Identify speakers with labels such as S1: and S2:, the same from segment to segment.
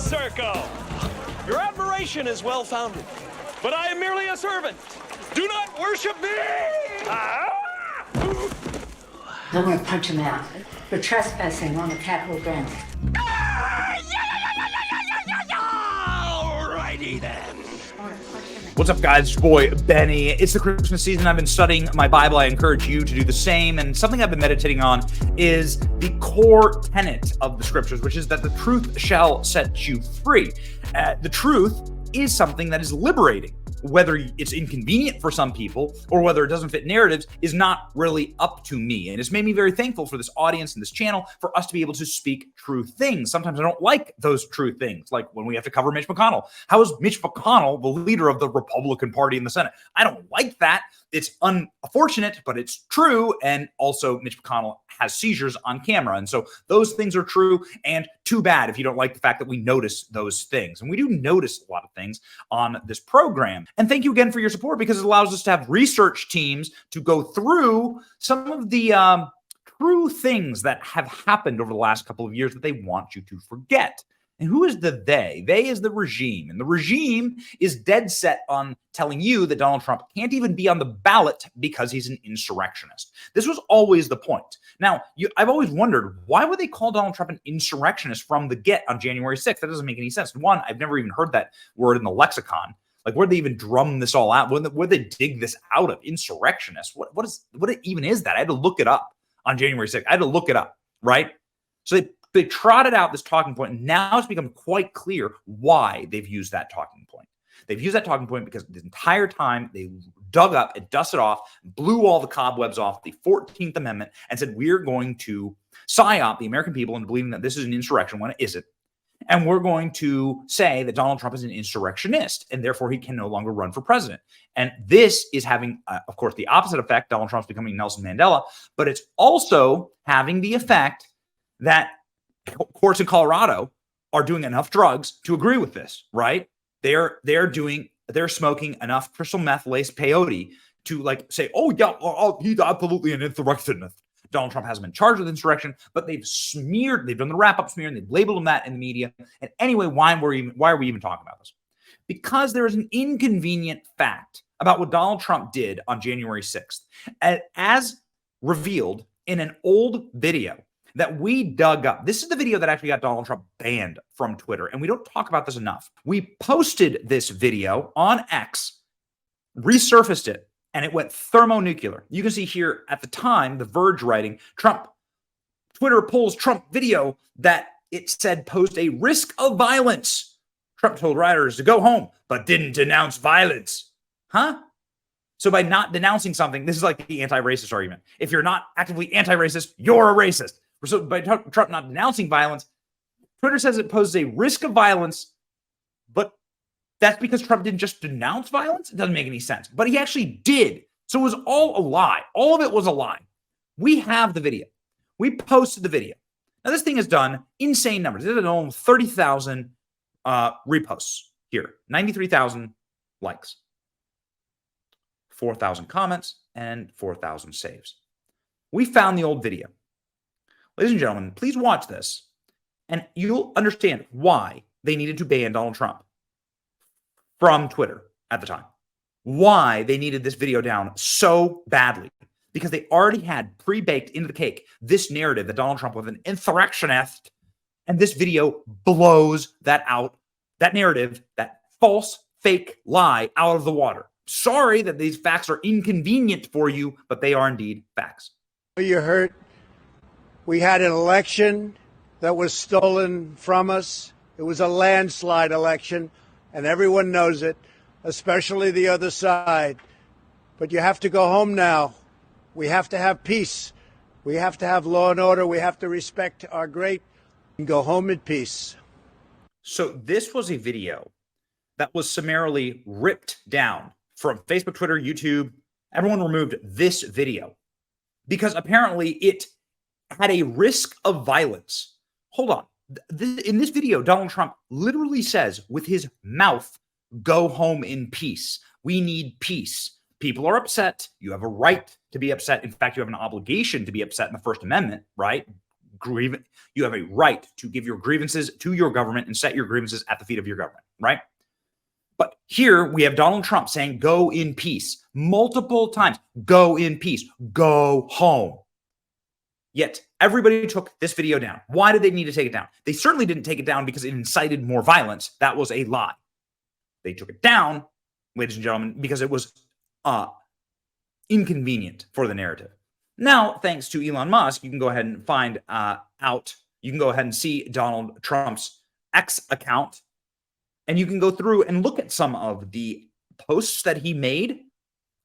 S1: Circo. Your admiration is well-founded, but I am merely a servant. Do not worship me!
S2: I'm gonna punch him out for trespassing on the Capitol grounds.
S1: Alrighty then.
S3: What's up, guys? It's your boy, Benny. It's the Christmas season. I've been studying my Bible. I encourage you to do the same. And something I've been meditating on is the core tenet of the scriptures, which is that the truth shall set you free. The truth is something that is liberating. Whether it's inconvenient for some people or whether it doesn't fit narratives is not really up to me. And it's made me very thankful for this audience and this channel for us to be able to speak true things. Sometimes I don't like those true things, like when we have to cover Mitch McConnell. How is Mitch McConnell the leader of the Republican Party in the Senate? I don't like that. It's unfortunate, but it's true. And also Mitch McConnell has seizures on camera. And so those things are true, and too bad if you don't like the fact that we notice those things. And we do notice a lot of things on this program. And thank you again for your support, because it allows us to have research teams to go through some of the true things that have happened over the last couple of years that they want you to forget. And who is the they? They is the regime. And the regime is dead set on telling you that Donald Trump can't even be on the ballot because he's an insurrectionist. This was always the point. Now, I've always wondered, why would they call Donald Trump an insurrectionist from the get on January 6th? That doesn't make any sense. One, I've never even heard that word in the lexicon. Like, where'd they even drum this all out? Where'd they dig this out of? Insurrectionist? What even is that? I had to look it up on January 6th. I had to look it up, right? So they trotted out this talking point, and now it's become quite clear why they've used that talking point. They've used that talking point because the entire time they dug up and dusted off, blew all the cobwebs off the 14th Amendment, and said, we're going to psyop the American people into believing that this is an insurrection when it isn't. And we're going to say that Donald Trump is an insurrectionist, and therefore he can no longer run for president. And this is having, of course, the opposite effect. Donald Trump's becoming Nelson Mandela, but it's also having the effect that courts in Colorado are doing enough drugs to agree with this, right? They're smoking enough crystal meth laced peyote to say, oh yeah, he's absolutely an insurrectionist. Donald Trump hasn't been charged with insurrection, but they've done the wrap-up smear, and they've labeled him that in the media. And anyway, why are we even talking about this? Because there is an inconvenient fact about what Donald Trump did on January 6th, as revealed in an old video that we dug up. This is the video that actually got Donald Trump banned from Twitter, and we don't talk about this enough. We posted this video on X, resurfaced it, and it went thermonuclear. You can see here at the time, The Verge writing, Twitter pulls Trump video that it said posed a risk of violence. Trump told rioters to go home, but didn't denounce violence. Huh? So by not denouncing something, this is like the anti-racist argument. If you're not actively anti-racist, you're a racist. So by Trump not denouncing violence, Twitter says it poses a risk of violence, but that's because Trump didn't just denounce violence? It doesn't make any sense. But he actually did. So it was all a lie. All of it was a lie. We have the video. We posted the video. Now, this thing has done insane numbers. It has almost 30,000 reposts here, 93,000 likes, 4,000 comments, and 4,000 saves. We found the old video. Ladies and gentlemen, please watch this, and you'll understand why they needed to ban Donald Trump from Twitter at the time. Why they needed this video down so badly. Because they already had pre-baked into the cake this narrative that Donald Trump was an insurrectionist, and this video blows that out, that narrative, that false, fake lie out of the water. Sorry that these facts are inconvenient for you, but they are indeed facts.
S4: You heard we had an election that was stolen from us. It was a landslide election, and everyone knows it, especially the other side. But you have to go home now. We have to have peace. We have to have law and order. We have to respect our great and go home in peace.
S3: So this was a video that was summarily ripped down from Facebook, Twitter, YouTube. Everyone removed this video because apparently it had a risk of violence. Hold on. In this video, Donald Trump literally says with his mouth, go home in peace. We need peace. People are upset. You have a right to be upset. In fact, you have an obligation to be upset in the First Amendment, right? You have a right to give your grievances to your government and set your grievances at the feet of your government, right? But here we have Donald Trump saying, go in peace, multiple times. Go in peace. Go home. Yet everybody took this video down. Why did they need to take it down? They certainly didn't take it down because it incited more violence. That was a lie. They took it down, ladies and gentlemen, because it was inconvenient for the narrative. Now, thanks to Elon Musk, you can go ahead and find out. You can go ahead and see Donald Trump's X account, and you can go through and look at some of the posts that he made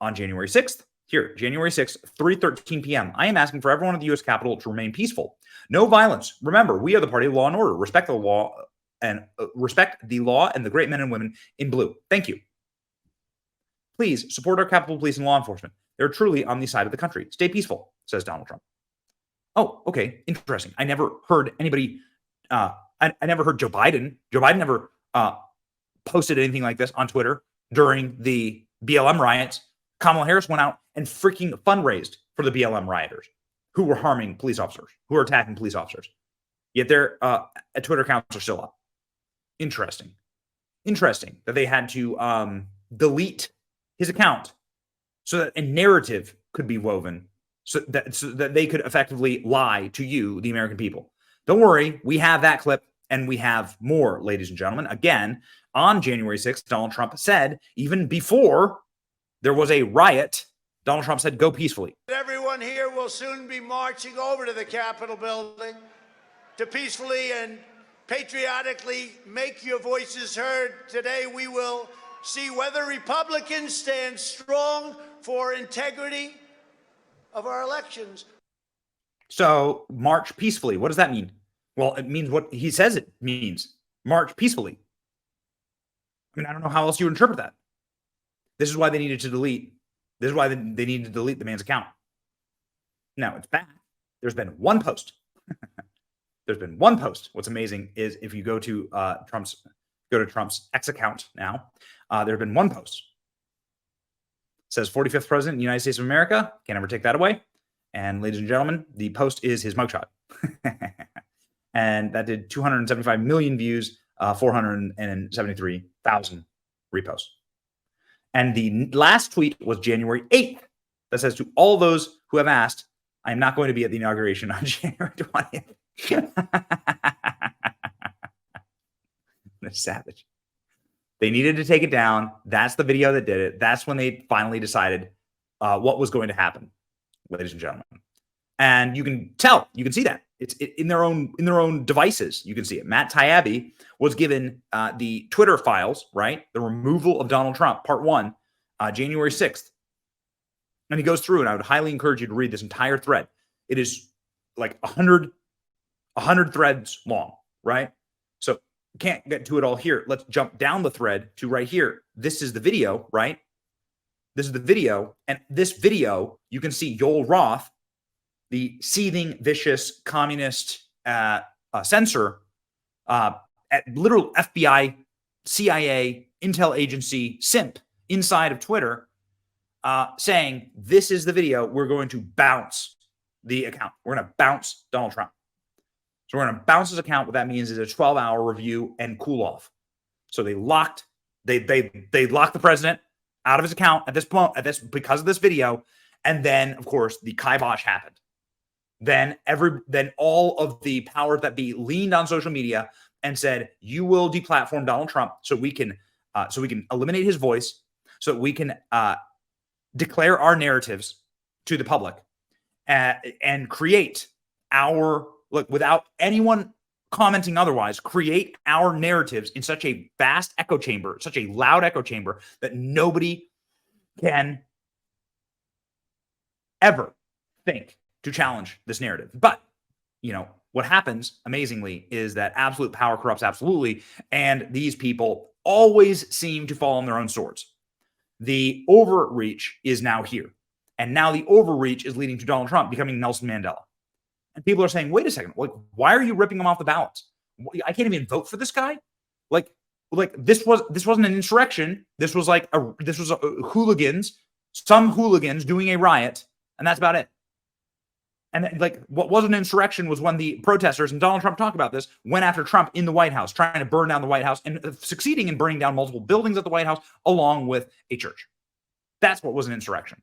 S3: on January 6th. Here, January 6th, 3:13 p.m. I am asking for everyone at the U.S. Capitol to remain peaceful. No violence. Remember, we are the party of law and order. Respect the law and the great men and women in blue. Thank you. Please support our Capitol Police and law enforcement. They're truly on the side of the country. Stay peaceful, says Donald Trump. Oh, okay. Interesting. I never heard anybody. I never heard Joe Biden. Joe Biden never posted anything like this on Twitter during the BLM riots. Kamala Harris went out and freaking fundraised for the BLM rioters who were harming police officers, who were attacking police officers. Yet their Twitter accounts are still up. Interesting. Interesting that they had to delete his account so that a narrative could be woven so that they could effectively lie to you, the American people. Don't worry, we have that clip and we have more, ladies and gentlemen. Again, on January 6th, Donald Trump said, even before there was a riot, Donald Trump said, go peacefully.
S4: Everyone here will soon be marching over to the Capitol building to peacefully and patriotically make your voices heard. Today we will see whether Republicans stand strong for integrity of our elections.
S3: So march peacefully. What does that mean? Well, it means what he says it means. March peacefully. I mean, I don't know how else you interpret that. This is why they needed to delete. This is why they needed to delete the man's account. Now it's back. There's been one post. There's been one post. What's amazing is if you go to Trump's X account now, there have been one post. It says 45th president of the United States of America. Can't ever take that away. And ladies and gentlemen, the post is his mugshot. And that did 275 million views, 473,000 reposts. And the last tweet was January 8th that says to all those who have asked, I am not going to be at the inauguration on January 20th. That's savage. They needed to take it down. That's the video that did it. That's when they finally decided what was going to happen, ladies and gentlemen. And you can tell, you can see that. It's in their own devices. You can see it. Matt Taibbi was given the Twitter files, right? The removal of Donald Trump, part 1, January 6th. And he goes through, and I would highly encourage you to read this entire thread. It is like 100 threads long, right? So can't get to it all here. Let's jump down the thread to right here. This is the video, right? This is the video. And this video, you can see Yoel Roth, the seething, vicious, communist censor at literal FBI, CIA, intel agency simp inside of Twitter saying, this is the video. We're going to bounce the account. We're going to bounce Donald Trump. So we're going to bounce his account. What that means is a 12-hour review and cool off. So they locked the president out of his account at this point, because of this video. And then, of course, the kibosh happened. Then all of the powers that be leaned on social media and said, you will deplatform Donald Trump so we can eliminate his voice, so that we can declare our narratives to the public and create our, look, without anyone commenting otherwise, create our narratives in such a vast echo chamber, such a loud echo chamber that nobody can ever think to challenge this narrative. But, what happens, amazingly, is that absolute power corrupts absolutely, and these people always seem to fall on their own swords. The overreach is now here, and now the overreach is leading to Donald Trump becoming Nelson Mandela. And people are saying, wait a second, why are you ripping him off the ballots? I can't even vote for this guy? This wasn't an insurrection. This was hooligans, some hooligans doing a riot, and that's about it. And like what was an insurrection was when the protesters, and Donald Trump talked about this, went after Trump in the White House, trying to burn down the White House and succeeding in burning down multiple buildings at the White House along with a church. That's what was an insurrection.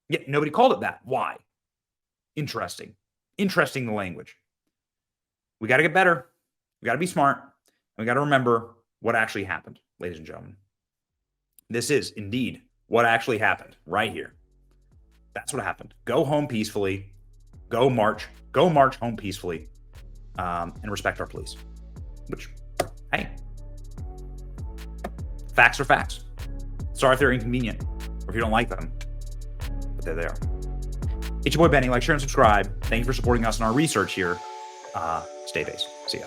S3: Yet nobody called it that. Why? Interesting. Interesting, the language. We got to get better. We got to be smart. And we got to remember what actually happened, ladies and gentlemen. This is indeed what actually happened right here. That's what happened. Go home peacefully. Go march home peacefully, and respect our police. Which, hey, facts are facts. Sorry if they're inconvenient or if you don't like them, but there they are. It's your boy Benny. Like, share, and subscribe. Thank you for supporting us in our research here. Stay based. See ya.